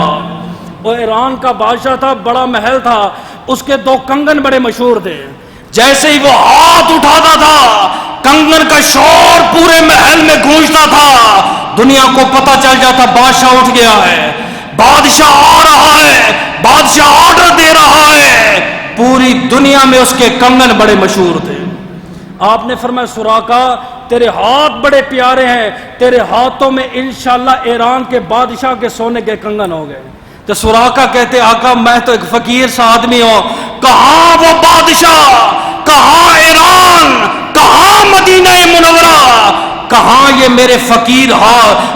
وہ ایران کا بادشاہ تھا، بڑا محل تھا، اس کے 2 کنگن بڑے مشہور تھے، جیسے ہی وہ ہاتھ اٹھاتا تھا کنگن کا شور پورے محل میں گونجتا تھا، دنیا کو پتہ چل جاتا بادشاہ اٹھ گیا ہے، بادشاہ آ رہا ہے، بادشاہ آرڈر دے رہا ہے، پوری دنیا میں اس کے کنگن بڑے مشہور تھے۔ آپ نے فرمایا سراقہ تیرے ہاتھ بڑے پیارے ہیں، تیرے ہاتھوں میں انشاءاللہ ایران کے بادشاہ کے سونے کے کنگن ہو گئے۔ تو سراقہ کہتے آقا میں تو ایک فقیر سا آدمی ہوں، کہاں وہ بادشاہ، کہاں ایران، کہاں مدینہ منورہ، کہاں یہ میرے فقیر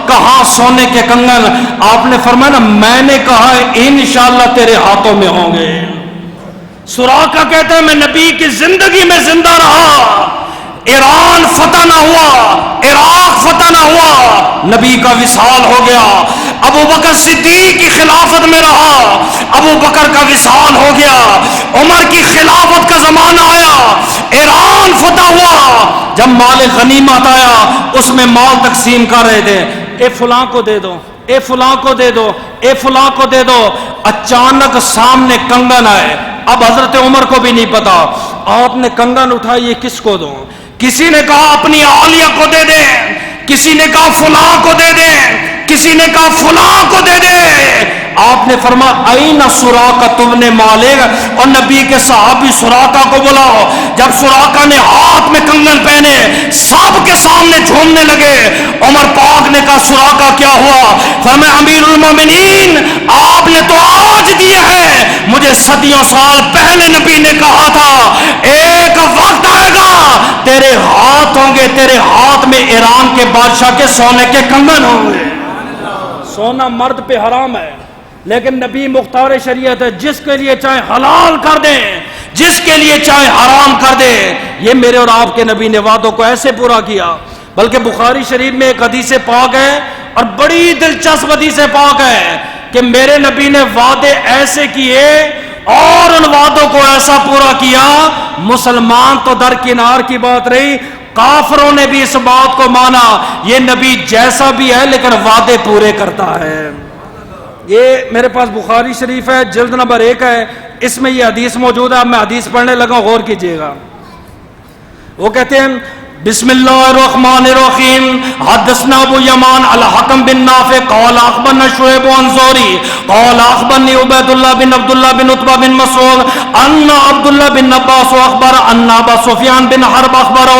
کہاں سونے کے کنگن؟ آپ نے فرمایا نا میں نے کہا انشاءاللہ تیرے ہاتھوں میں ہوں گے۔ سراقہ کہتے ہیں میں نبی کی زندگی میں زندہ رہا، ایران فتح نہ ہوا، عراق فتح نہ ہوا، نبی کا وصال ہو گیا، ابو بکر صدیق کی خلافت میں رہا، ابو بکر کا وصال ہو گیا، عمر کی خلافت کا زمانہ آیا، ایران فتح ہوا، جب مال غنیمت آیا اس میں مال تقسیم کر رہے تھے، اے فلاں کو دے دو، اے فلاں کو دے دو، اے فلاں کو دے دو، اچانک سامنے کنگن آئے، اب حضرت عمر کو بھی نہیں پتا، آپ نے کنگن اٹھائی یہ کس کو دوں؟ کسی نے کہا اپنی عالیہ کو دے دیں، کسی نے کہا فلاں کو دے دیں، کسی نے کہا فلاں کو دے دے، آپ نے فرمایا این سراقہ تم نے مالک، اور نبی کے صحابی سراقہ کو بلاؤ۔ جب سراقہ نے ہاتھ میں کنگن پہنے سب کے سامنے جھومنے لگے، عمر پاک نے کہا سراقہ کیا ہوا؟ فرمایا امیر المومنین آپ نے تو آج دیے ہیں، مجھے صدیوں سال پہلے نبی نے کہا تھا ایک وقت آئے گا تیرے ہاتھ ہوں گے، تیرے ہاتھ میں ایران کے بادشاہ کے سونے کے کنگن ہوں گے۔ سونا مرد پہ حرام ہے، لیکن نبی مختار شریعت ہے، جس کے لیے چاہے حلال کر دیں، جس کے لیے چاہے حرام کر دیں۔ یہ میرے اور آپ کے نبی نے وعدوں کو ایسے پورا کیا۔ بلکہ بخاری شریف میں ایک حدیث پاک ہے، اور بڑی دلچسپ حدیث پاک ہے کہ میرے نبی نے وعدے ایسے کیے اور ان وعدوں کو ایسا پورا کیا، مسلمان تو درکنار کی بات رہی، کافروں نے بھی اس بات کو مانا یہ نبی جیسا بھی ہے لیکن وعدے پورے کرتا ہے۔ یہ میرے پاس بخاری شریف ہے، جلد نمبر 1 ہے، اس میں یہ حدیث موجود ہے۔ اب میں حدیث پڑھنے لگا، غور کیجئے گا۔ وہ کہتے ہیں بسم اللہ الرحمن الرحیم، حدثنا ابو یمان الحکم بن نافع قال اخبرنا شعیب عن زہری قال اخبرنی عبید اللہ بن عبداللہ بن عتبہ بن مسعود ان عبداللہ بن عباس اخبر ان ابا سفیان بن حرب اخبرہ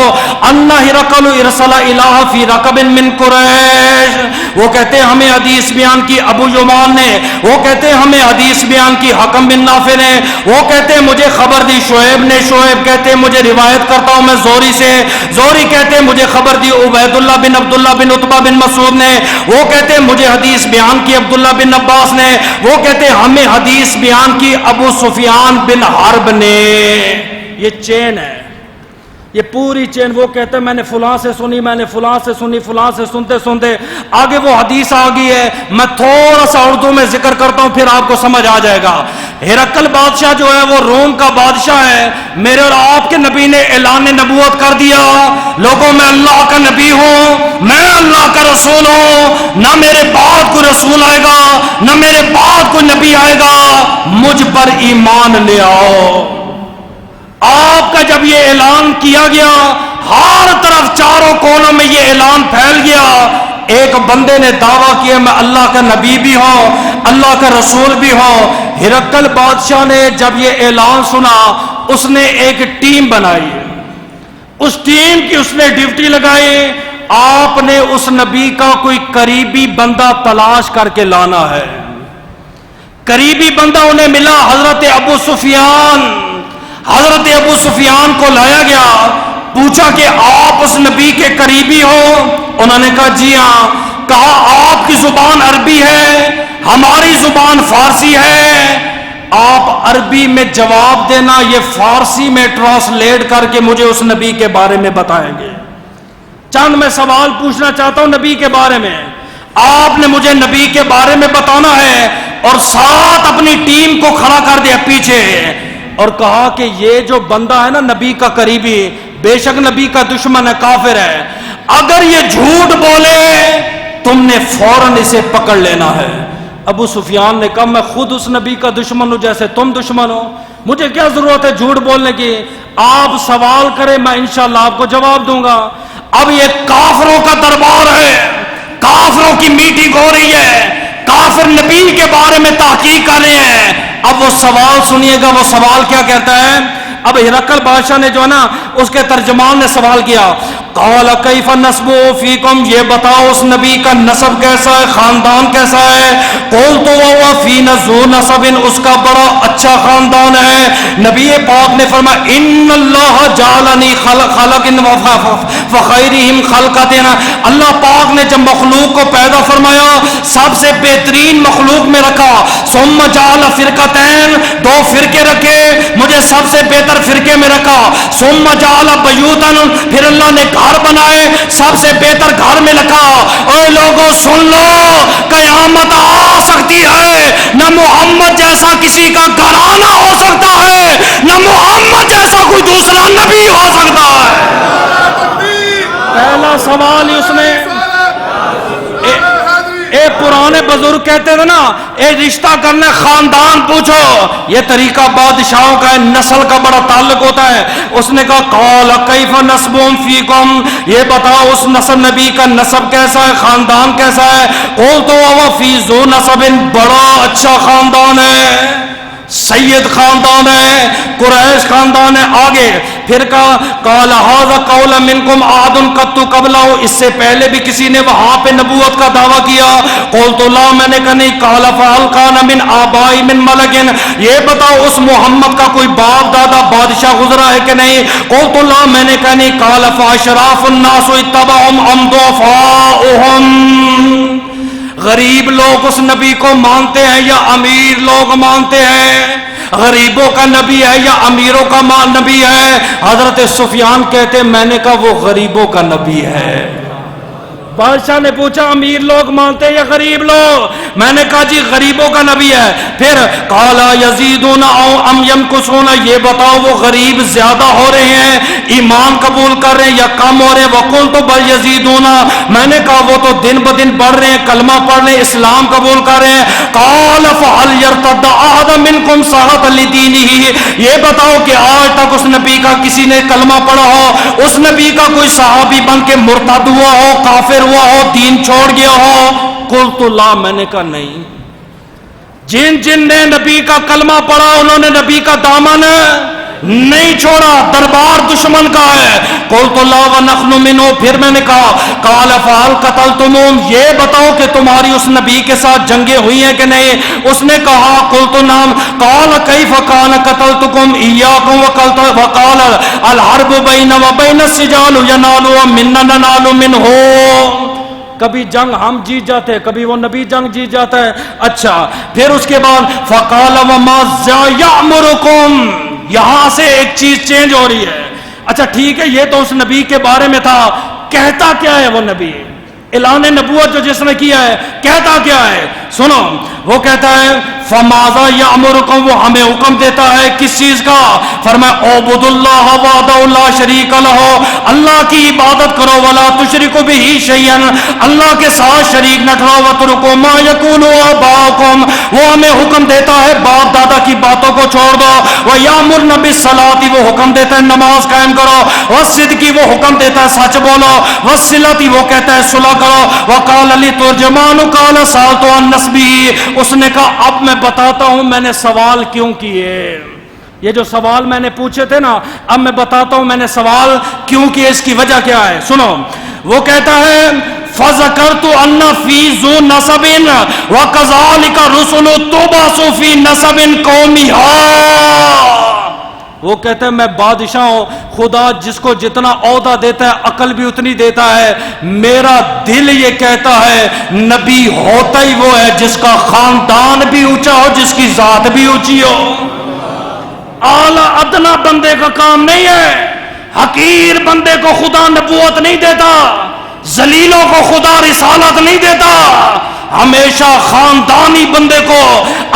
ان ہرقل ارسل الہ فی رکب من قریش۔ وہ کہتے ہیں ہمیں حدیث بیان کی ابو یمان نے، وہ کہتے ہیں ہمیں حدیث بیان کی حکم بن نافع نے، وہ کہتے ہیں مجھے خبر دی شعیب نے، شعیب کہتے ہیں مجھے روایت کرتا ہوں میں زہری سے، زہری کہتے ہیں مجھے خبر دی عبید اللہ بن عبداللہ بن عتبہ بن مسعود نے، وہ کہتے ہیں مجھے حدیث بیان کی عبداللہ بن عباس نے، وہ کہتے ہیں ہمیں حدیث بیان کی ابو سفیان بن حرب نے۔ یہ چین ہے، یہ پوری چین۔ وہ کہتے ہیں میں نے فلاں سے سنی، میں نے فلاں سے سنی، فلاں سے سنتے سنتے آگے وہ حدیث آ گئی ہے۔ میں تھوڑا سا اردو میں ذکر کرتا ہوں پھر آپ کو سمجھ آ جائے گا۔ ہرقل بادشاہ جو ہے وہ روم کا بادشاہ ہے۔ میرے اور آپ کے نبی نے اعلان نبوت کر دیا، لوگوں میں اللہ کا نبی ہوں، میں اللہ کا رسول ہوں، نہ میرے بعد کوئی رسول آئے گا نہ میرے بعد کوئی نبی آئے گا، مجھ پر ایمان لے آؤ۔ آپ کا جب یہ اعلان کیا گیا، ہر طرف چاروں کونوں میں یہ اعلان پھیل گیا۔ ایک بندے نے دعویٰ کیا میں اللہ کا نبی بھی ہوں، اللہ کا رسول بھی ہوں۔ ہرقل بادشاہ نے جب یہ اعلان سنا، اس نے ایک ٹیم بنائی، اس ٹیم کی اس نے ڈیوٹی لگائی، آپ نے اس نبی کا کوئی قریبی بندہ تلاش کر کے لانا ہے۔ قریبی بندہ انہیں ملا، حضرت ابو سفیان۔ حضرت ابو سفیان کو لایا گیا، پوچھا کہ آپ اس نبی کے قریبی ہو؟ انہوں نے کہا جی ہاں۔ کہا آپ کی زبان عربی ہے، ہماری زبان فارسی ہے، آپ عربی میں جواب دینا، یہ فارسی میں ٹرانسلیٹ کر کے مجھے اس نبی کے بارے میں بتائیں گے۔ چند میں سوال پوچھنا چاہتا ہوں نبی کے بارے میں، آپ نے مجھے نبی کے بارے میں بتانا ہے، اور ساتھ اپنی ٹیم کو کھڑا کر دیا پیچھے، اور کہا کہ یہ جو بندہ ہے نا نبی کا قریبی، بے شک نبی کا دشمن ہے، کافر ہے، اگر یہ جھوٹ بولے تم نے فوراً اسے پکڑ لینا ہے۔ ابو سفیان نے کہا میں خود اس نبی کا دشمن ہوں جیسے تم دشمن ہو، مجھے کیا ضرورت ہے جھوٹ بولنے کی، آپ سوال کریں میں انشاءاللہ آپ کو جواب دوں گا۔ اب یہ کافروں کا دربار ہے، کافروں کی میٹنگ ہو رہی ہے، کافر نبی کے بارے میں تحقیق کر رہے ہیں۔ اب وہ سوال سنیے گا، وہ سوال کیا کہتا ہے۔ اب ہرقل بادشاہ نے جو ہے نا اس کے ترجمان نے سوال کیا، قال کیف نسبہ فیکم، یہ بتاؤ اس نبی کا نسب کیسا ہے، خاندان کیسا ہے۔ قلت وهو فینا ذو نسب، اس کا بڑا اچھا خاندان ہے۔ نبی پاک نے فرمایا ان اللہ جعلنی خلق فخیرہم خلقتنا، اللہ پاک نے جب مخلوق کو پیدا فرمایا سب سے بہترین مخلوق میں رکھا، ثم جعل فرقتین، دو فرقے رکھے، مجھے سب سے بہتر فرقے میں رکھا، ثم جعل بیوتن، پھر اللہ نے گھر بنائے، سب سے بہتر گھر میں رکھا۔ اے لوگوں سن لو، قیامت آ سکتی ہے، نہ محمد جیسا کسی کا گھرانہ ہو سکتا ہے، نہ محمد جیسا کوئی دوسرا نبی ہو سکتا ہے۔ پہلا سوال ہی اس نے پرانے بزرگ کہتے تھے نا اے رشتہ کرنے خاندان پوچھو، یہ طریقہ بادشاہوں کا ہے، نسل کا بڑا تعلق ہوتا ہے. اس نے کہا قال کیف نسبهم فیکم، یہ بتاؤ اس نسب نبی کا نسب کیسا ہے، خاندان کیسا ہے. قلت وهو فی ذو نسب، بڑا اچھا خاندان ہے، سید خاندان ہے، قریش خاندان ہے. آگے پھر کہا قال ھذا قول منکم احد قط قبلہ، اس سے پہلے بھی کسی نے وہاں پہ نبوت کا دعویٰ کیا. قلت لا، میں نے کہا نہیں. قال فهل كان من آباء من ملک، یہ بتاؤ اس محمد کا کوئی باپ دادا بادشاہ گزرا ہے کہ نہیں. قلت لا، میں نے کہا نہیں. قال فاشراف الناس اتبعهم ام ضعفاؤهم، غریب لوگ اس نبی کو مانتے ہیں یا امیر لوگ مانتے ہیں؟ غریبوں کا نبی ہے یا امیروں کا نبی ہے؟ حضرت سفیان کہتے میں نے کہا وہ غریبوں کا نبی ہے. بادشاہ نے پوچھا امیر لوگ مانتے یا غریب لوگ؟ میں نے کہا جی غریبوں کا نبی ہے. پھر قالا یزیدون او ام ینقصون، یہ بتاؤ وہ غریب زیادہ ہو رہے ہیں، ایمان قبول کر رہے ہیں یا کم ہو رہے ہیں؟ وقلت بل یزیدون، میں نے کہا وہ تو دن بدن بڑھ رہے ہیں، کلمہ پڑھ رہے ہیں، اسلام قبول کر رہے ہیں. قال فهل يرتد احد منكم ساعة لدینه، یہ بتاؤ کہ آج تک اس نبی کا کسی نے کلمہ پڑھا ہو، اس نبی کا کوئی صحابی بن کے مرتد ہوا ہو، کافر ہوا ہو، دین چھوڑ گیا ہو؟ قلت لا، میں نے کہا نہیں. جن نے نبی کا کلمہ پڑھا انہوں نے نبی کا دامن نہیں چھوڑا، دربار دشمن کا ہے. قلت لا ونحن منه، پھر میں نے کہا قال فهل قتلتموهم، یہ بتاؤ کہ تمہاری اس نبی کے ساتھ جنگیں ہوئی ہیں کہ نہیں؟ اس نے کہا قلت نعم. قال كيف كان قتلتكم اياكم وقال الحرب بين وبين السجال ينال منا ننال منه، کبھی جنگ ہم جیت جاتے ہیں، کبھی وہ نبی جنگ جیت جاتا ہے. اچھا پھر اس کے بعد فقال وما يأمركم، یہاں سے ایک چیز چینج ہو رہی ہے. اچھا ٹھیک ہے یہ تو اس نبی کے بارے میں تھا، کہتا کیا ہے وہ نبی؟ اعلان نبوت جو جس نے کیا ہے کہتا کیا ہے؟ سنو وہ کہتا ہے فماذا یامرکم، وہ ہمیں حکم دیتا ہے کس چیز کا؟ فرمایا اعبدوا اللہ وحدہ لا شریک لہ، اللہ کی عبادت کرو، ولا تشرکوا بہ شیئا، اللہ کے ساتھ شریک نہ ٹھہراؤ، واترکوا ما یقول آباؤکم، وہ ہمیں حکم دیتا ہے باپ دادا کی باتوں کو چھوڑ دو. ویامرنا بالصلاۃ، وہ حکم دیتا ہے نماز قائم کرو. والصدق، وہ حکم دیتا ہے سچ بولو. والصلۃ، وہ کہتا ہے صلح کرو. وقال لی ترجمان قال سألت عن نسبی، اس نے کہا اب میں بتاتا ہوں میں نے سوال کیوں کیے. یہ جو سوال میں نے پوچھے تھے نا، اب میں بتاتا ہوں میں نے سوال کیوں کیے، اس کی وجہ کیا ہے. سنو وہ کہتا ہے فذکرت ان فی ذو نسب وکذالک الرسل تبعث فی نسب قومها، وہ کہتے ہیں میں بادشاہ ہوں، خدا جس کو جتنا عہدہ دیتا ہے عقل بھی اتنی دیتا ہے. میرا دل یہ کہتا ہے نبی ہوتا ہی وہ ہے جس کا خاندان بھی اونچا ہو، جس کی ذات بھی اونچی ہو. اعلی ادنا بندے کا کام نہیں ہے، حقیر بندے کو خدا نبوت نہیں دیتا، ذلیلوں کو خدا رسالت نہیں دیتا. ہمیشہ خاندانی بندے کو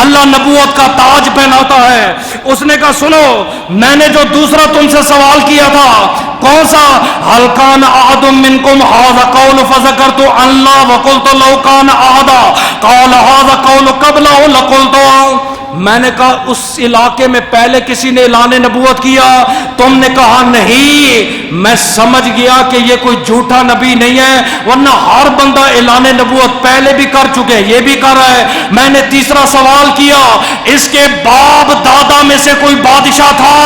اللہ نبوت کا تاج پہناتا ہے. اس نے کہا سنو میں نے جو دوسرا تم سے سوال کیا تھا کون سا؟ هل كان احد منكم هذا قول فذكرت الله وقلت لو كان احد قال هذا قول قبله لقلت، میں نے کہا اس علاقے میں پہلے کسی نے اعلان نبوت کیا؟ تم نے کہا نہیں. میں سمجھ گیا کہ یہ کوئی جھوٹا نبی نہیں ہے، ورنہ ہر بندہ اعلان نبوت پہلے بھی کر چکے ہیں، یہ بھی کر رہا ہے. میں نے تیسرا سوال کیا اس کے باپ دادا میں سے کوئی بادشاہ تھا؟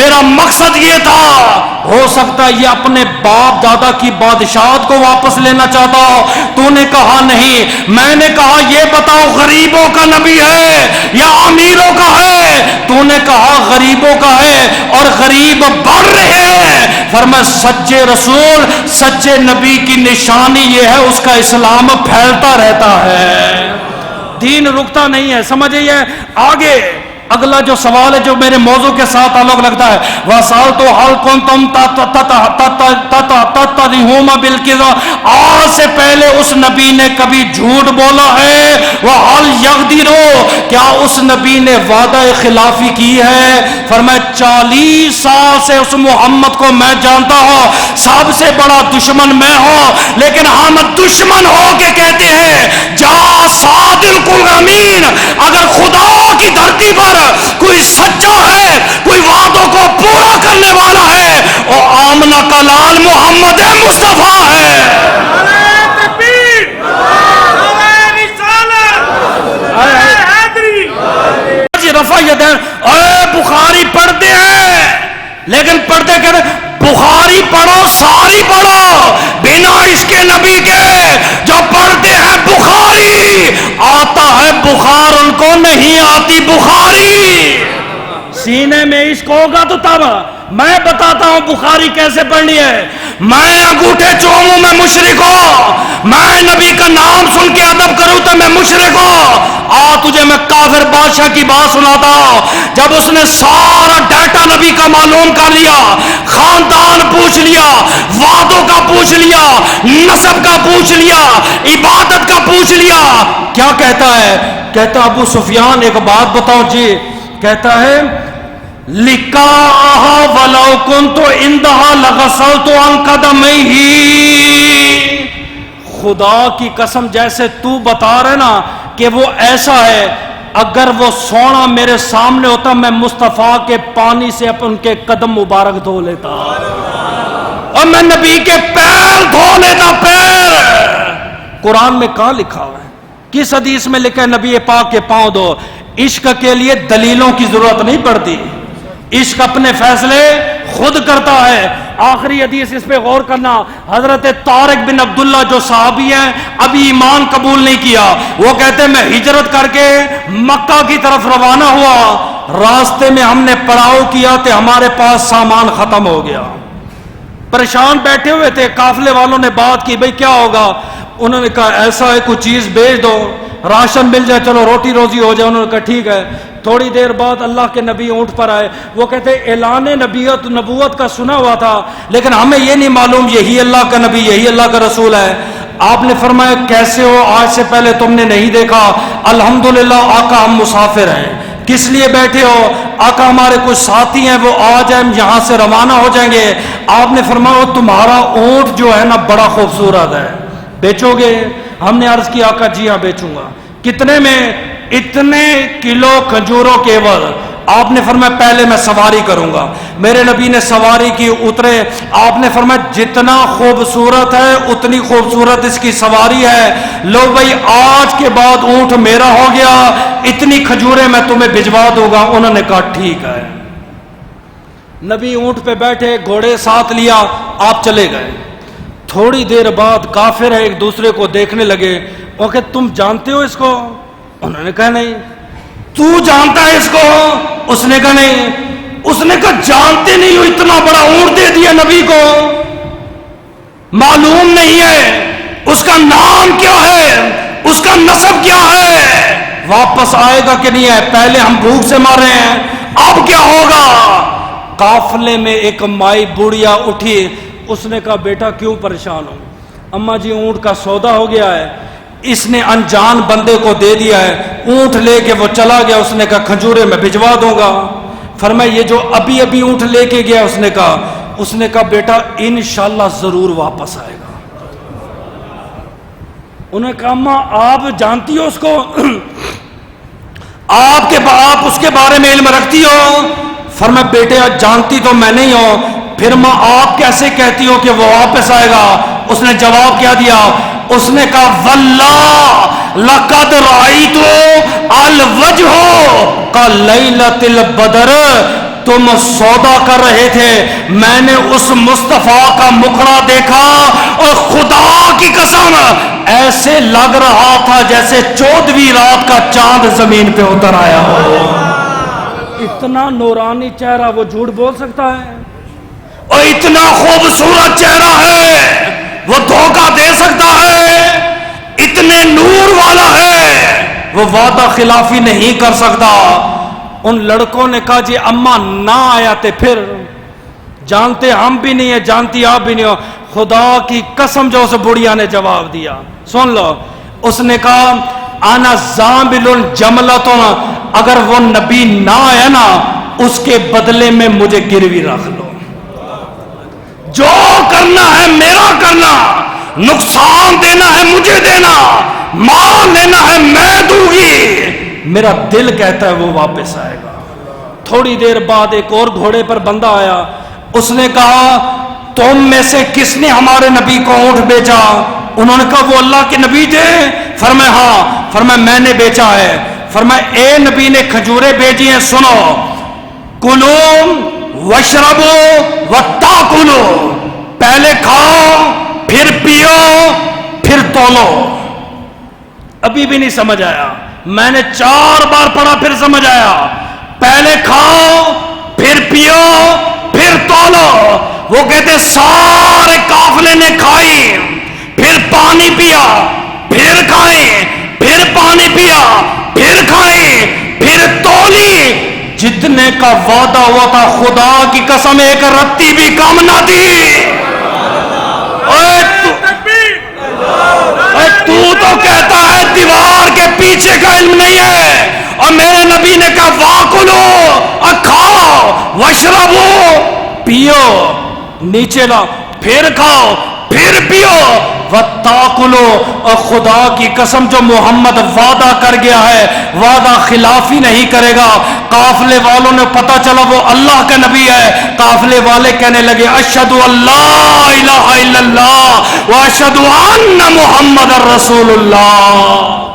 میرا مقصد یہ تھا ہو سکتا ہے یہ اپنے باپ دادا کی بادشاہت کو واپس لینا چاہتا ہو. تو نے کہا نہیں. میں نے کہا یہ بتاؤ غریبوں کا نبی ہے یا امیروں کا ہے؟ تو نے کہا غریبوں کا ہے، اور غریب بڑھ رہے ہیں. فرمایا سچے رسول سچے نبی کی نشانی یہ ہے اس کا اسلام پھیلتا رہتا ہے، دین رکتا نہیں ہے. سمجھئے آگے اگلا جو سوال ہے جو میرے موضوع کے ساتھ تعلق رکھتا ہے، وَسَأَلْتُ هَلْ كُنْتُمْ تَتَّهِمُونَ بِالْكِذِبِ، آج سے پہلے اس نبی نے کبھی جھوٹ بولا ہے؟ وَهَلْ يَغْدِرُ، کیا اس نبی نے وعدہ خلافی کی ہے؟ فرمایا 40 سال سے اس محمد کو میں جانتا ہوں، سب سے بڑا دشمن میں ہوں، لیکن ہم دشمن ہو کے کہتے ہیں جا صادق الامین. اگر خدا کی دھرتی پر کوئی سچا ہے، کوئی وعدوں کو پورا کرنے والا ہے، اور آمنہ کا لال محمد مصطفیٰ ہے. رفع یدین. اے بخاری پڑھتے ہیں لیکن پڑھتے کہتے بخاری پڑھو ساری پڑھو بنا عشق نبی کے. جو پڑھتے ہیں بخاری آتا ہے بخار، ان کو نہیں آتی بخاری. سینے میں عشق ہوگا تو تب میں بتاتا ہوں بخاری کیسے پڑھنی ہے. میں انگوٹھے چوموں میں مشرک ہوں، میں نبی کا نام سن کے ادب کروں تو میں مشرک ہوں. تجھے میں کافر بادشاہ کی بات سناتا ہوں. جب اس نے سارا ڈیٹا نبی کا معلوم کر لیا، خاندان پوچھ لیا، وعدوں کا پوچھ لیا، نسب کا پوچھ لیا، عبادت کا پوچھ لیا، کیا کہتا ہے؟ کہتا ابو سفیان ایک بات بتاؤ جی. کہتا ہے لکاہا ولو کنت عندها لغسلت عن قدمیہ. خدا کی قسم جیسے تو بتا رہے نا کہ وہ ایسا ہے، اگر وہ سونا میرے سامنے ہوتا میں مصطفیٰ کے پانی سے ان کے قدم مبارک دھو لیتا، اور میں نبی کے پیر دھو لیتا. پیر قرآن میں کہاں لکھا ہوا ہے؟ کس حدیث میں لکھا ہے نبی پاک کے پاؤں دھو؟ عشق کے لیے دلیلوں کی ضرورت نہیں پڑتی، عشق اپنے فیصلے خود کرتا ہے. آخری حدیث اس پہ غور کرنا. حضرت طارق بن عبداللہ جو صحابی ہیں، ابھی ایمان قبول نہیں کیا، وہ کہتے میں ہجرت کر کے مکہ کی طرف روانہ ہوا، راستے میں ہم نے پڑاؤ کیا تو ہمارے پاس سامان ختم ہو گیا. پریشان بیٹھے ہوئے تھے، قافلے والوں نے بات کی بھئی کیا ہوگا؟ انہوں نے کہا ایسا ہے کوئی چیز بھیج دو، راشن مل جائے، چلو روٹی روزی ہو جائے. انہوں نے کہا ٹھیک ہے. تھوڑی دیر بعد اللہ کے نبی اونٹ پر آئے. وہ کہتے اعلان نبوت کا سنا ہوا تھا لیکن ہمیں یہ نہیں معلوم یہی اللہ کا نبی، یہی اللہ کا رسول ہے. آپ نے فرمایا کیسے ہو؟ آج سے پہلے تم نے نہیں دیکھا. الحمدللہ آقا ہم مسافر ہیں. کس لیے بیٹھے ہو؟ آقا ہمارے کچھ ساتھی ہیں، وہ آج ہم یہاں سے روانہ ہو جائیں گے. آپ نے فرمایا تمہارا اونٹ جو ہے نا بڑا خوبصورت ہے، بیچو گے؟ ہم نے عرض کی آقا جی ہاں بیچوں گا. کتنے میں؟ اتنے کلو کھجوروں کے عوض. آپ نے فرمایا پہلے میں سواری کروں گا. میرے نبی نے سواری کی، اترے. آپ نے فرمایا جتنا خوبصورت ہے اتنی خوبصورت اس کی سواری ہے، لو بھائی آج کے بعد اونٹ میرا ہو گیا، اتنی کھجوریں میں تمہیں بھجوا دوں گا. انہوں نے کہا ٹھیک ہے. نبی اونٹ پہ بیٹھے، گھوڑے ساتھ لیا، آپ چلے گئے. تھوڑی دیر بعد کافر ہے ایک دوسرے کو دیکھنے لگے. وہ کہ تم جانتے ہو اس کو؟ انہوں نے کہا نہیں. تو جانتا ہے اس کو؟ اس نے کہا نہیں. اس نے کہا جانتے نہیں ہو، اتنا بڑا اونٹ دے دیا نبی کو، معلوم نہیں ہے اس کا نام کیا ہے، اس کا نسب کیا ہے، واپس آئے گا کہ نہیں ہے، پہلے ہم بھوک سے مر رہے ہیں، اب کیا ہوگا؟ قافلے میں ایک مائی بوڑھیا اٹھی. اس نے کہا بیٹا کیوں پریشان ہو؟ اماں جی اونٹ کا سودا ہو گیا ہے، اس نے انجان بندے کو دے دیا ہے. اونٹ لے کے وہ چلا گیا. اس نے کہا کھجورے میں بھجوا دوں گا. فرمایا یہ جو ابھی ابھی اونٹ لے کے گیا، اس نے کہا بیٹا انشاءاللہ ضرور واپس آئے گا. انہوں نے کہا اماں آپ جانتی ہو اس کو؟ آپ اس کے بارے میں علم رکھتی ہو؟ فرمایا بیٹے جانتی تو میں نہیں ہوں. پھر ماں آپ کیسے کہتی ہو کہ وہ واپس آئے گا؟ اس نے جواب کیا دیا؟ اس نے کہا واللہ لقد رأیت الوجہ کلیلۃ البدر. تم سودا کر رہے تھے، میں نے اس مصطفیٰ کا مکھڑا دیکھا اور خدا کی قسم ایسے لگ رہا تھا جیسے 14ویں رات کا چاند زمین پہ اتر آیا ہو. اتنا نورانی چہرہ وہ جھوٹ بول سکتا ہے؟ اور اتنا خوبصورت چہرہ ہے وہ دھوکہ دے سکتا ہے؟ اتنے نور والا ہے وہ وعدہ خلافی نہیں کر سکتا. ان لڑکوں نے کہا جی اماں نہ آیا تے پھر جانتے ہم بھی نہیں ہے، جانتی آپ بھی نہیں ہو. خدا کی قسم جو اس بڑھیا نے جواب دیا سن لو. اس نے کہا انا زامل جملۃ، اگر وہ نبی نہ آیا نا اس کے بدلے میں مجھے گروی رکھ لو، جو کرنا ہے میرا کرنا، نقصان دینا ہے مجھے دینا، مال لینا ہے میں دوں گی، میرا دل کہتا ہے وہ واپس آئے گا۔ تھوڑی دیر بعد ایک اور گھوڑے پر بندہ آیا، اس نے کہا تم میں سے کس نے ہمارے نبی کو اونٹ بیچا؟ انہوں نے کہا وہ اللہ کے نبی تھے۔ فرمایا ہاں۔ فرمایا میں نے بیچا ہے۔ فرمایا اے نبی نے کھجوریں بیچی ہیں، سنو، کلو واشربو وتاکلو، پہلے کھاؤ پھر پیو پھر تولو۔ ابھی بھی نہیں سمجھ آیا، میں نے 4 بار پڑھا پھر سمجھ آیا، پہلے کھاؤ پھر پیو پھر تولو۔ وہ کہتے سارے قافلے نے کھائی، پھر پانی پیا، پھر کھائیں، پھر پانی پیا، پھر کھائیں، پھر تولی۔ جتنے کا وعدہ ہوا تھا خدا کی قسم ایک رتی بھی کم نہ تھی۔ تو کہتا ہے دیوار کے پیچھے کا علم نہیں ہے، اور میرے نبی نے کہا واکلو، کھاؤ، واشربو، پیو، نیچے لاؤ، پھر کھاؤ پھر پیو، وتاکلو، اور خدا کی قسم جو محمد وعدہ کر گیا ہے وعدہ خلافی نہیں کرے گا۔ قافلے والوں نے پتا چلا وہ اللہ کا نبی ہے، قافلے والے کہنے لگے اشہد ان لا الہ الا اللہ واشہد ان محمد رسول اللہ۔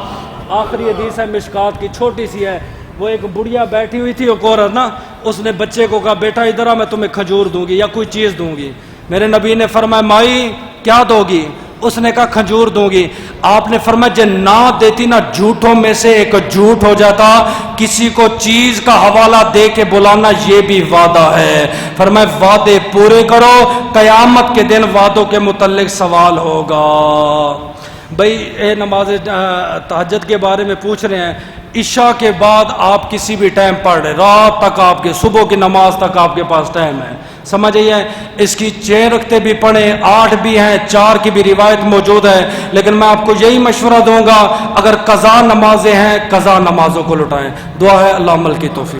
آخری حدیث ہے مشکات کی، چھوٹی سی ہے۔ وہ ایک بڑھیا بیٹھی ہوئی تھی، ایک عورت نا، اس نے بچے کو کہا بیٹا ادھر آ، میں تمہیں کھجور دوں گی یا کوئی چیز دوں گی۔ میرے نبی نے فرمایا مائی کیا دو گی؟ اس نے کہا کھجور دوں گی۔ آپ نے فرمایا جو نہ دیتی نا جھوٹوں میں سے ایک جھوٹ ہو جاتا، کسی کو چیز کا حوالہ دے کے بلانا یہ بھی وعدہ ہے۔ فرمایا وعدے پورے کرو، قیامت کے دن وعدوں کے متعلق سوال ہوگا۔ بھائی اے نماز تہجد کے بارے میں پوچھ رہے ہیں، عشاء کے بعد آپ کسی بھی ٹائم پڑھ رہے، رات تک آپ کے، صبح کی نماز تک آپ کے پاس ٹائم ہے، سمجھ آئیے۔ اس کی 6 رکعتیں بھی پڑھیں، 8 بھی ہیں، 4 کی بھی روایت موجود ہے، لیکن میں آپ کو یہی مشورہ دوں گا اگر قضا نمازیں ہیں قضا نمازوں کو لٹائیں۔ دعا ہے اللہ عمل کی توفیق۔